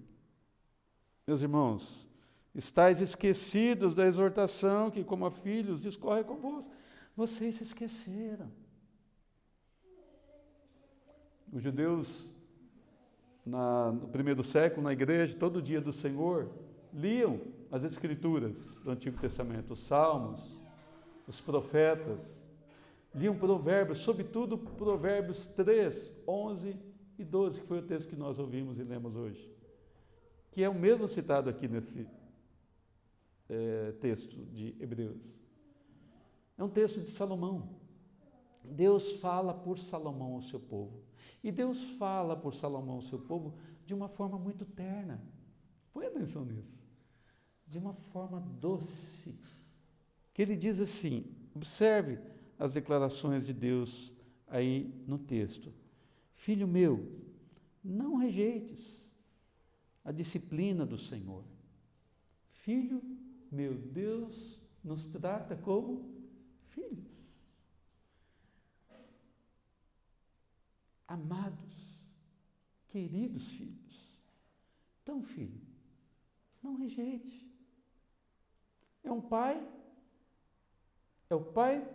meus irmãos, estáis esquecidos da exortação que, como a filhos, discorre convosco. Vocês se esqueceram. Os judeus, no primeiro século, na igreja, todo dia do Senhor, liam as Escrituras do Antigo Testamento, os Salmos, os profetas, liam Provérbios, sobretudo Provérbios 3, 11 e 12, que foi o texto que nós ouvimos e lemos hoje, que é o mesmo citado aqui nesse texto de Hebreus. É um texto de Salomão. Deus fala por Salomão ao seu povo. E Deus fala por Salomão ao seu povo de uma forma muito terna. Põe atenção nisso. De uma forma doce. Que ele diz assim, observe as declarações de Deus aí no texto. Filho meu, não rejeites a disciplina do Senhor. Filho meu, Deus nos trata como filhos. Amados, queridos filhos. Então, filho, não rejeite. É um pai, é o Pai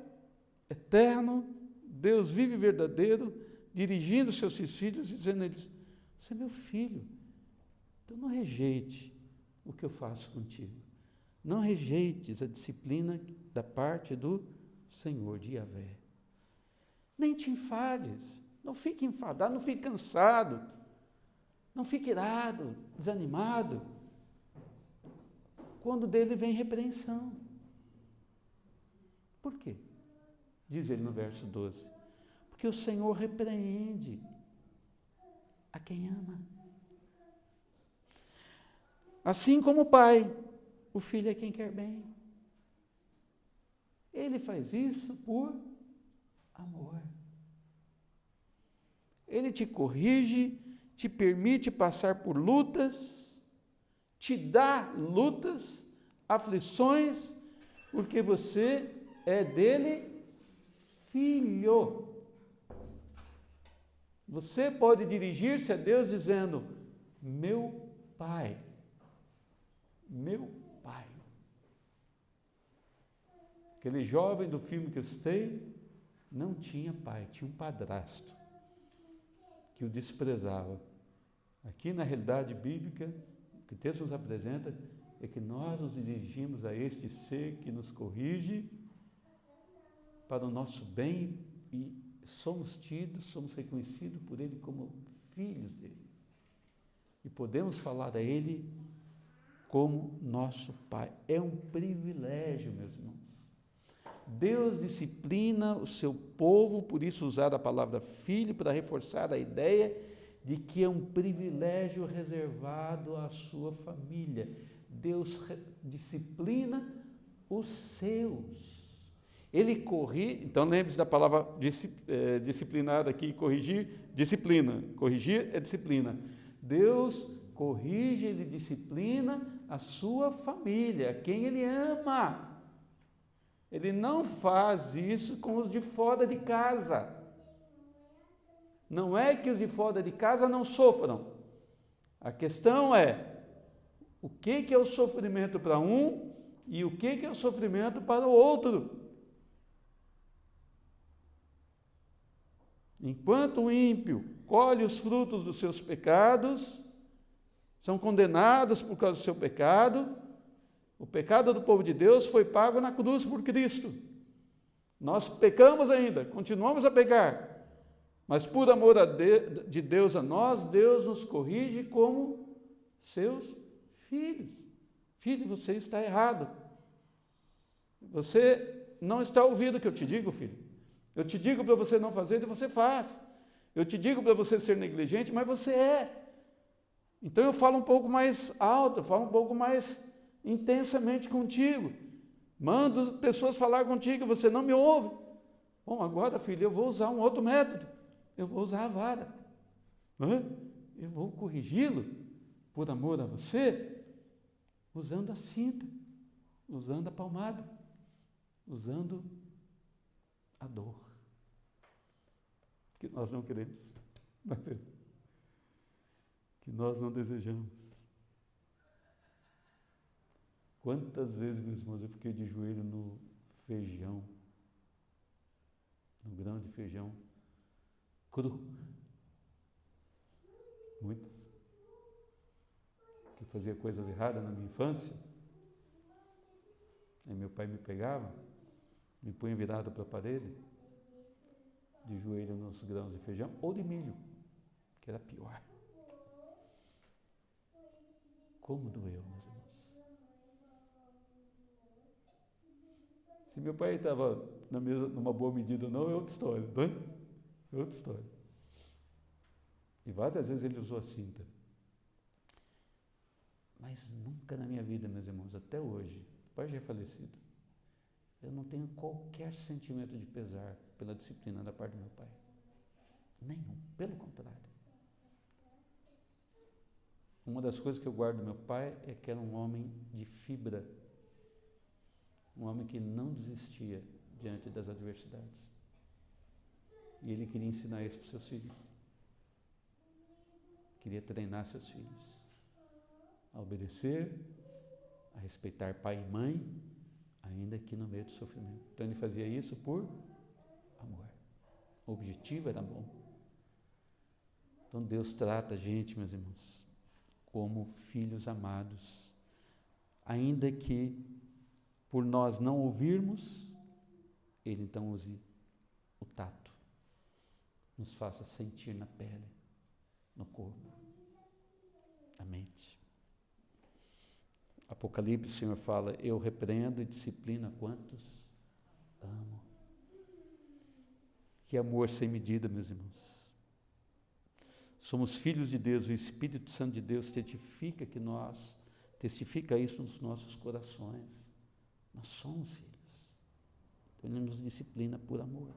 eterno, Deus vivo e verdadeiro, dirigindo seus filhos e dizendo a eles, você é meu filho, então não rejeite o que eu faço contigo. Não rejeites a disciplina da parte do Senhor, de Yahvé. Nem te enfades, não fique enfadado, não fique cansado, não fique irado, desanimado, quando dele vem repreensão. Por quê? Diz ele no verso 12. Porque o Senhor repreende a quem ama. Assim como o pai, o filho é quem quer bem. Ele faz isso por amor. Ele te corrige, te permite passar por lutas, te dá lutas, aflições, porque você é dele filho. Você pode dirigir-se a Deus dizendo: meu Pai, meu Pai. Aquele jovem do filme que eu citei não tinha pai, tinha um padrasto que o desprezava. Aqui na realidade bíblica, o que o texto nos apresenta é que nós nos dirigimos a este ser que nos corrige para o nosso bem e somos reconhecidos por Ele como filhos dele. E podemos falar a Ele como nosso Pai. É um privilégio, meus irmãos. Deus disciplina o seu povo, por isso usar a palavra filho, para reforçar a ideia de que é um privilégio reservado à sua família. Deus disciplina os seus. Ele corrige, então lembre-se da palavra disciplinar aqui, corrigir, disciplina. Corrigir é disciplina. Deus corrige, Ele disciplina a sua família, quem Ele ama. Ele não faz isso com os de fora de casa. Não é que os de fora de casa não sofram. A questão é, o que é o sofrimento para um e o que é o sofrimento para o outro. Enquanto o ímpio colhe os frutos dos seus pecados, são condenados por causa do seu pecado, o pecado do povo de Deus foi pago na cruz por Cristo. Nós pecamos ainda, continuamos a pecar, mas por amor de Deus a nós, Deus nos corrige como seus filhos. Filho, você está errado. Você não está ouvindo o que eu te digo, filho. Eu te digo para você não fazer e você faz. Eu te digo para você ser negligente, mas você é. Então eu falo um pouco mais alto, eu falo um pouco mais intensamente contigo. Mando pessoas falar contigo, você não me ouve. Bom, agora, filho, eu vou usar um outro método. Eu vou usar a vara. Eu vou corrigi-lo, por amor a você, usando a cinta, usando a palmada, usando a dor. Que nós não queremos, que nós não desejamos. Quantas vezes, meus irmãos, eu fiquei de joelho no feijão, no grão de feijão cru. Muitas. Que fazia coisas erradas na minha infância. Aí meu pai me pegava, me punha virado para a parede, de joelho nos grãos de feijão, ou de milho, que era pior. Como doeu, meus irmãos. Se meu pai estava numa boa medida ou não, é outra história, não é? É outra história. E várias vezes ele usou a cinta. Mas nunca na minha vida, meus irmãos, até hoje, o pai já é falecido, eu não tenho qualquer sentimento de pesar pela disciplina da parte do meu pai. Nenhum, pelo contrário. Uma das coisas que eu guardo do meu pai é que era um homem de fibra, um homem que não desistia diante das adversidades. E ele queria ensinar isso para os seus filhos. Queria treinar seus filhos a obedecer, a respeitar pai e mãe, ainda que no meio do sofrimento. Então ele fazia isso por amor. O objetivo era bom. Então Deus trata a gente, meus irmãos, como filhos amados. ainda que por nós não ouvirmos, Ele então use o tato, nos faça sentir na pele, no corpo, na mente. Apocalipse, o Senhor fala, eu repreendo e disciplino a quantos amo. Que amor sem medida, meus irmãos. Somos filhos de Deus, o Espírito Santo de Deus testifica isso nos nossos corações. Nós somos filhos. Então Ele nos disciplina por amor.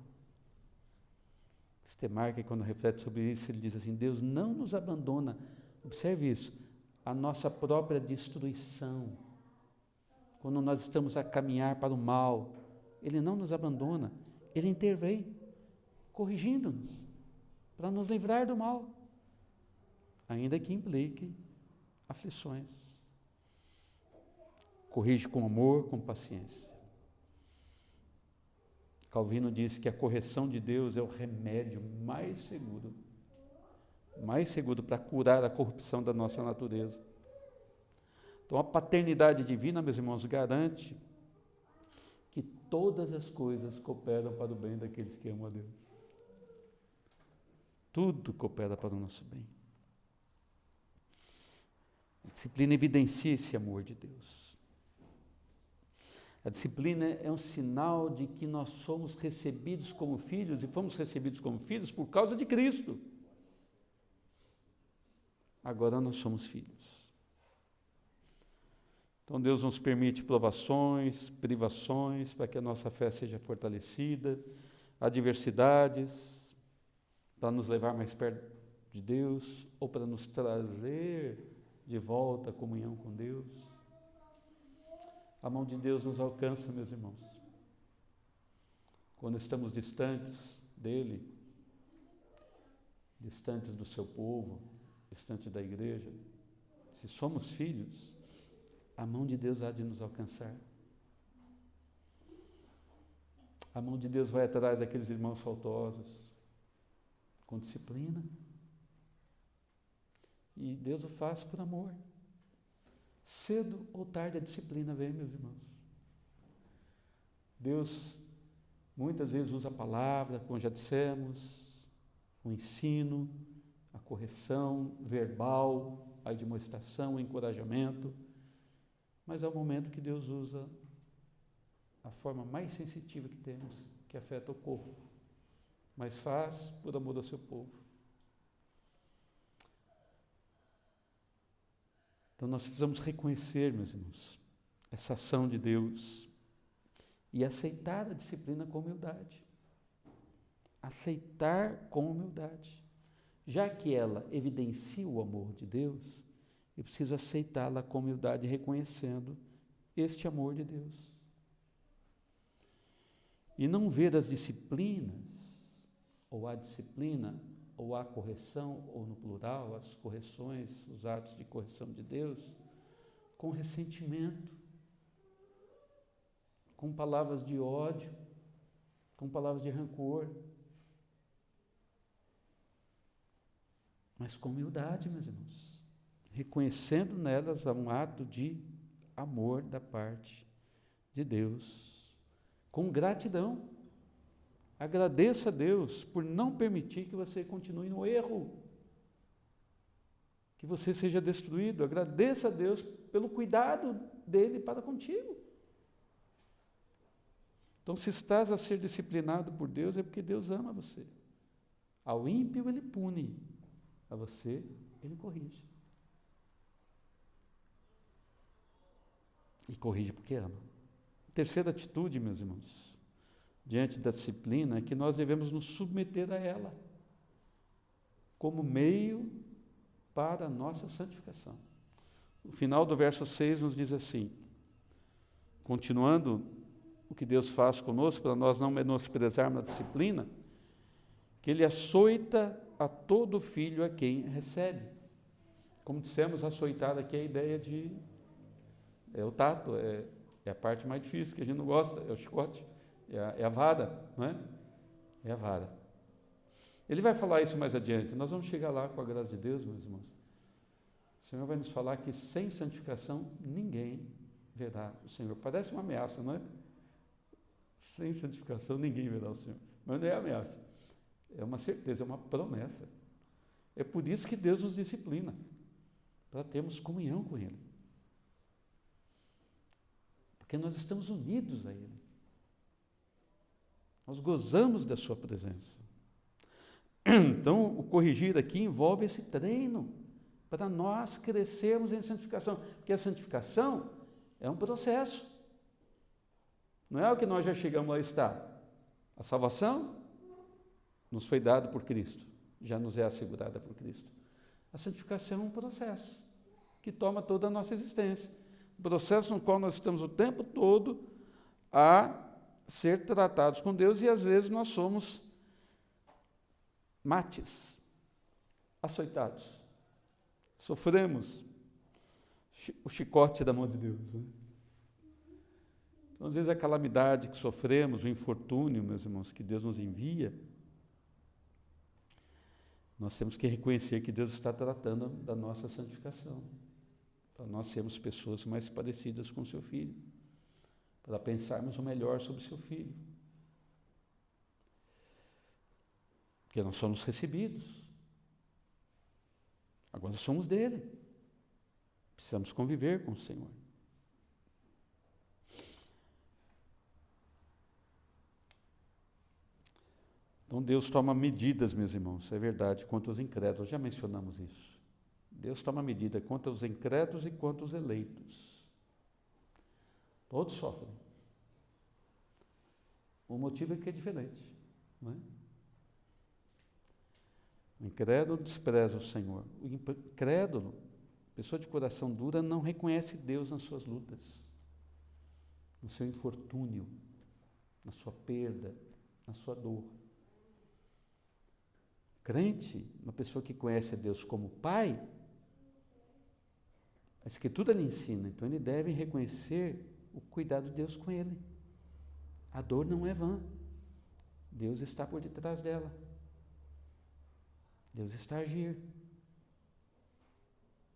Stemarker, quando reflete sobre isso, ele diz assim, Deus não nos abandona, observe isso, a nossa própria destruição. Quando nós estamos a caminhar para o mal, Ele não nos abandona, Ele intervém, corrigindo-nos, para nos livrar do mal, ainda que implique aflições. Corrige com amor, com paciência. Calvino disse que a correção de Deus é o remédio mais seguro para curar a corrupção da nossa natureza. Então a paternidade divina, meus irmãos, garante que todas as coisas cooperam para o bem daqueles que amam a Deus. Tudo coopera para o nosso bem. A disciplina evidencia esse amor de Deus. A disciplina é um sinal de que nós somos recebidos como filhos, e fomos recebidos como filhos por causa de Cristo. Agora nós somos filhos. Então Deus nos permite provações, privações, para que a nossa fé seja fortalecida, adversidades, para nos levar mais perto de Deus, ou para nos trazer de volta a comunhão com Deus. A mão de Deus nos alcança, meus irmãos. Quando estamos distantes dEle, distantes do seu povo, distantes da igreja, se somos filhos, a mão de Deus há de nos alcançar. A mão de Deus vai atrás daqueles irmãos faltosos, com disciplina. E Deus o faz por amor. Cedo ou tarde a disciplina vem, meus irmãos. Deus muitas vezes usa a palavra, como já dissemos, o ensino, a correção verbal, a admoestação, o encorajamento, mas é o momento que Deus usa a forma mais sensitiva que temos, que afeta o corpo, mas faz por amor ao seu povo. Então nós precisamos reconhecer, meus irmãos, essa ação de Deus e aceitar a disciplina com humildade. Aceitar com humildade. Já que ela evidencia o amor de Deus, eu preciso aceitá-la com humildade, reconhecendo este amor de Deus. E não ver as disciplinas, ou a disciplina, ou a correção, ou no plural, as correções, os atos de correção de Deus, com ressentimento, com palavras de ódio, com palavras de rancor, mas com humildade, meus irmãos, reconhecendo nelas um ato de amor da parte de Deus, com gratidão. Agradeça a Deus por não permitir que você continue no erro, que você seja destruído. Agradeça a Deus pelo cuidado dele para contigo. Então, se estás a ser disciplinado por Deus, é porque Deus ama você. Ao ímpio ele pune, a você ele corrige. E corrige porque ama. Terceira atitude, meus irmãos, diante da disciplina, é que nós devemos nos submeter a ela, como meio para a nossa santificação. O final do verso 6 nos diz assim, continuando o que Deus faz conosco, para nós não menosprezarmos a disciplina, que Ele açoita a todo filho a quem recebe. Como dissemos, açoitar aqui é a ideia de... é o tato, é a parte mais difícil, que a gente não gosta, é o chicote. É a vara, não é? É a vara. Ele vai falar isso mais adiante. Nós vamos chegar lá com a graça de Deus, meus irmãos. O Senhor vai nos falar que sem santificação ninguém verá o Senhor. Parece uma ameaça, não é? Sem santificação ninguém verá o Senhor. Mas não é ameaça. É uma certeza, é uma promessa. É por isso que Deus nos disciplina, para termos comunhão com Ele. Porque nós estamos unidos a Ele. Nós gozamos da sua presença. Então, o corrigir aqui envolve esse treino, para nós crescermos em santificação. Porque a santificação é um processo. Não é o que nós já chegamos lá estar. A salvação nos foi dada por Cristo, já nos é assegurada por Cristo. A santificação é um processo que toma toda a nossa existência. Um processo no qual nós estamos o tempo todo a ser tratados com Deus e às vezes nós somos mates, açoitados. Sofremos o chicote da mão de Deus. Né? Então, às vezes a calamidade que sofremos, o infortúnio, meus irmãos, que Deus nos envia, nós temos que reconhecer que Deus está tratando da nossa santificação, para nós sermos pessoas mais parecidas com o seu Filho, para pensarmos o melhor sobre o seu Filho. Porque nós somos recebidos, agora somos dele, precisamos conviver com o Senhor. Então Deus toma medidas, meus irmãos, é verdade, quanto aos incrédulos, já mencionamos isso. Deus toma medida quanto aos incrédulos e quanto aos eleitos. Todos sofrem. O motivo é que é diferente, não é? O incrédulo despreza o Senhor. O incrédulo, pessoa de coração dura, não reconhece Deus nas suas lutas, no seu infortúnio, na sua perda, na sua dor. Crente, uma pessoa que conhece a Deus como Pai, a Escritura lhe ensina, então ele deve reconhecer o cuidado de Deus com ele. A dor não é vã. Deus está por detrás dela. Deus está a agir.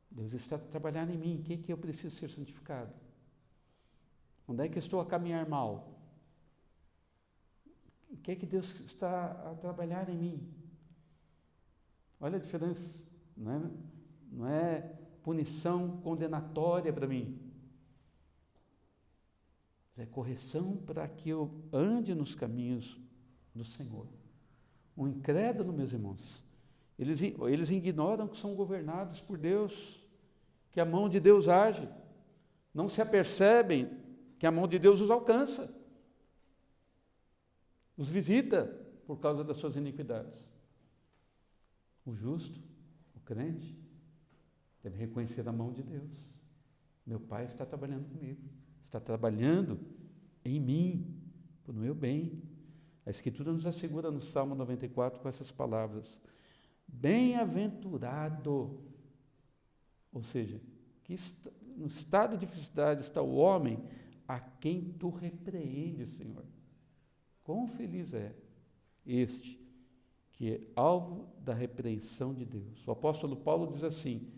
Deus está a trabalhar em mim. O que eu preciso ser santificado? Onde é que eu estou a caminhar mal? O que Deus está a trabalhar em mim? Olha a diferença. Não é punição condenatória para mim. É correção para que eu ande nos caminhos do Senhor. O incrédulo, meus irmãos, eles ignoram que são governados por Deus, que a mão de Deus age, não se apercebem que a mão de Deus os alcança, os visita por causa das suas iniquidades. O justo, o crente, deve reconhecer a mão de Deus. Meu Pai está trabalhando comigo, está trabalhando em mim, para o meu bem. A Escritura nos assegura no Salmo 94 com essas palavras: bem-aventurado, ou seja, que no estado de felicidade está o homem a quem tu repreendes, Senhor. Quão feliz é este que é alvo da repreensão de Deus. O apóstolo Paulo diz assim,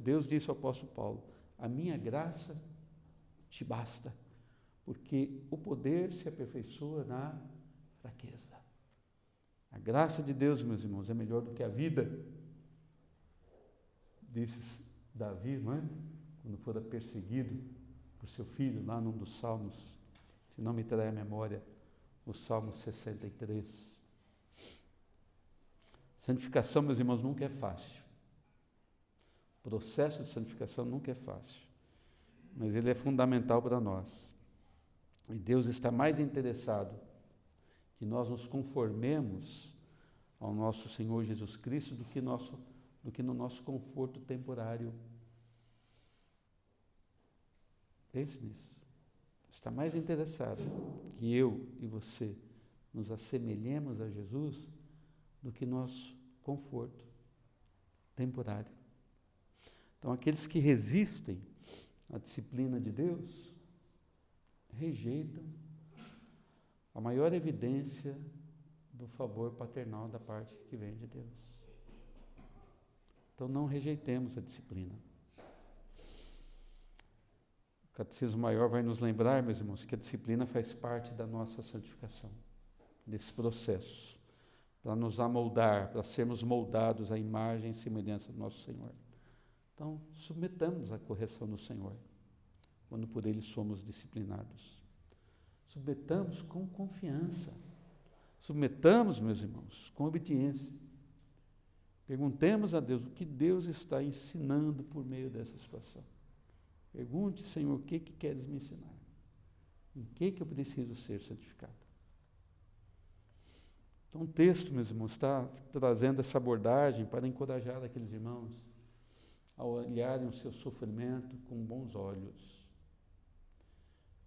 Deus disse ao apóstolo Paulo: a minha graça te basta, porque o poder se aperfeiçoa na fraqueza. A graça de Deus, meus irmãos, é melhor do que a vida, disse Davi, não é? Quando fora perseguido por seu filho, lá num dos salmos, se não me trai a memória, o Salmo 63. Santificação, meus irmãos, nunca é fácil. O processo de santificação nunca é fácil, mas ele é fundamental para nós. E Deus está mais interessado que nós nos conformemos ao nosso Senhor Jesus Cristo do que no nosso conforto temporário. Pense nisso. Está mais interessado que eu e você nos assemelhemos a Jesus do que nosso conforto temporário. Então, aqueles que resistem à disciplina de Deus rejeitam a maior evidência do favor paternal da parte que vem de Deus. Então, não rejeitemos a disciplina. Catecismo Maior vai nos lembrar, meus irmãos, que a disciplina faz parte da nossa santificação, desse processo, para nos amoldar, para sermos moldados à imagem e semelhança do nosso Senhor. Então, submetamos à correção do Senhor, quando por Ele somos disciplinados. Submetamos com confiança. Submetamos, meus irmãos, com obediência. Perguntemos a Deus o que Deus está ensinando por meio dessa situação. Pergunte, Senhor, o que queres me ensinar? Em que eu preciso ser santificado? Então, o texto, meus irmãos, está trazendo essa abordagem para encorajar aqueles irmãos a olharem o seu sofrimento com bons olhos,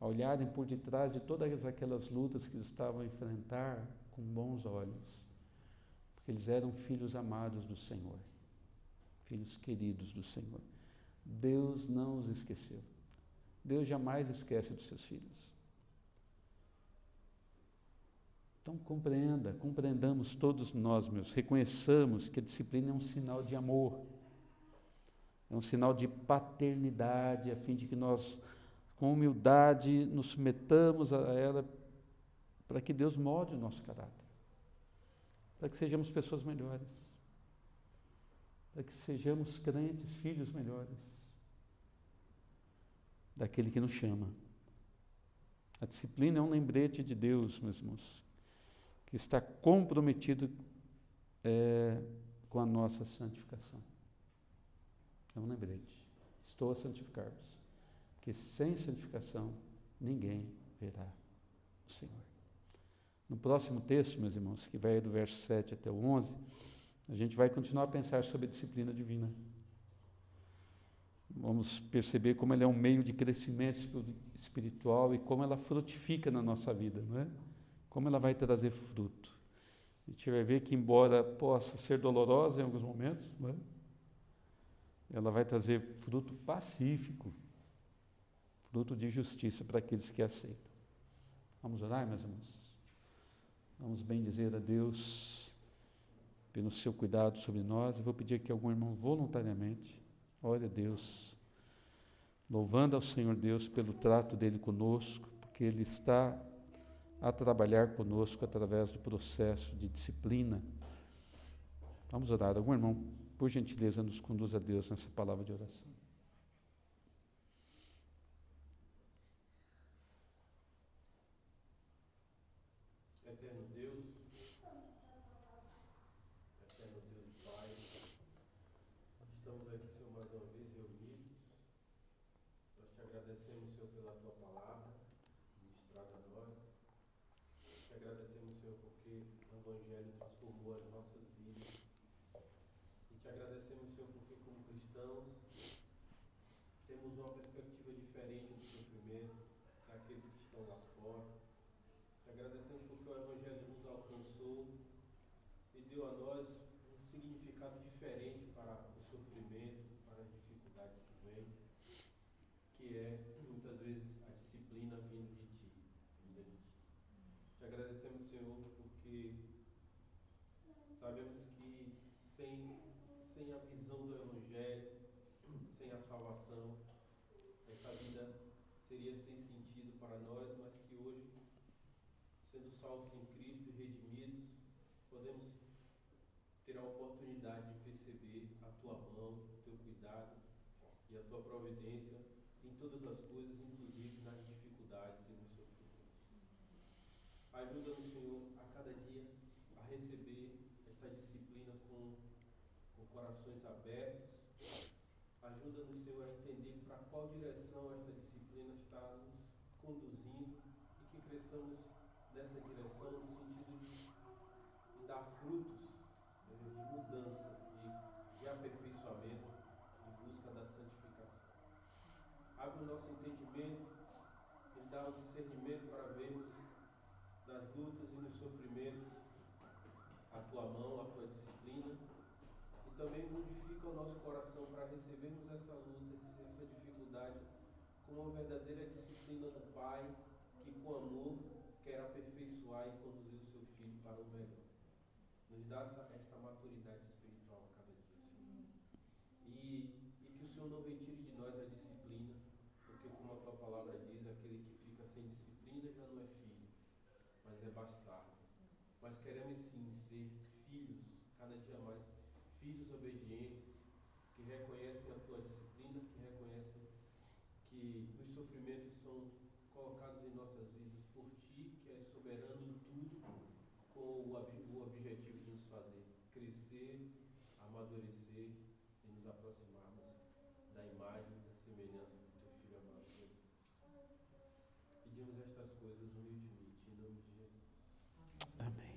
a olharem por detrás de todas aquelas lutas que eles estavam a enfrentar com bons olhos, porque eles eram filhos amados do Senhor, filhos queridos do Senhor. Deus não os esqueceu. Deus jamais esquece dos seus filhos. Então compreendamos todos nós, meus, reconheçamos que a disciplina é um sinal de amor, é um sinal de paternidade, a fim de que nós, com humildade, nos submetamos a ela, para que Deus molde o nosso caráter, para que sejamos pessoas melhores, para que sejamos crentes, filhos melhores, daquele que nos chama. A disciplina é um lembrete de Deus, meus irmãos, que está comprometido com a nossa santificação. É um lembrete. Estou a santificar-vos, porque sem santificação ninguém verá o Senhor. No próximo texto, meus irmãos, que vai do verso 7 até o 11, a gente vai continuar a pensar sobre a disciplina divina. Vamos perceber como ela é um meio de crescimento espiritual e como ela frutifica na nossa vida, não é? Como ela vai trazer fruto. A gente vai ver que, embora possa ser dolorosa em alguns momentos, não é? Ela vai trazer fruto pacífico, fruto de justiça para aqueles que aceitam. Vamos orar, meus irmãos? Vamos bendizer a Deus pelo seu cuidado sobre nós. Eu vou pedir que algum irmão voluntariamente ore a Deus, louvando ao Senhor Deus pelo trato dele conosco, porque Ele está a trabalhar conosco através do processo de disciplina. Vamos orar. Algum irmão, por gentileza, nos conduz a Deus nessa palavra de oração. Eterno Deus e Pai, estamos aqui, Senhor, mais uma vez reunidos. Nós te agradecemos, Senhor, pela tua palavra ministrada a nós. Te agradecemos, Senhor, porque o Evangelho transformou as nossas vidas. E te agradecemos, Senhor, porque como cristãos temos uma perspectiva diferente do sofrimento daqueles que estão lá fora. Te agradecemos porque o Evangelho nos alcançou e deu a nós um significado diferente para o sofrimento, para as dificuldades que vêm, que é, muitas vezes, a disciplina vinda de Ti. Te agradecemos, Senhor, porque sabemos que sem a visão do Evangelho, sem a salvação, esta vida seria sem sentido para nós, mas que hoje, sendo salvos em Cristo e redimidos, podemos ter a oportunidade de perceber a Tua mão, o Teu cuidado e a Tua providência em todas as coisas, inclusive nas dificuldades e nos sofrimentos. Ajuda-nos, Senhor, a cada dia a receber esta disciplina com corações abertos. Ajuda-nos, Senhor, a entender para qual direção esta disciplina está nos conduzindo e que cresçamos nessa direção no sentido de dar frutos, de mudança, de aperfeiçoamento em busca da santificação. Abre o nosso entendimento, nos dá o discernimento para vermos nas lutas e nos sofrimentos a Tua mão, a Tua disciplina, e também modifica o nosso coração para recebermos essa luta, essa dificuldade, com uma verdadeira disciplina do Pai, que com amor quer aperfeiçoar e conduzir o seu filho para o melhor. Nos dá esta maturidade espiritual a cada dia, Senhor. E que o Senhor não retire de nós a disciplina, porque como a Tua palavra diz, aquele que fica sem disciplina já não é filho, mas é bastardo. Mas queremos sim ser filhos, cada dia mais, filhos obedientes, que reconhecem a tua disciplina, que reconhecem que os sofrimentos são colocados em nossas vidas por ti, que és soberano em tudo, com o objetivo de nos fazer crescer, amadurecer e nos aproximarmos da imagem, da semelhança do teu Filho amado Jesus. Pedimos estas coisas humildemente, em nome de Jesus. Amém.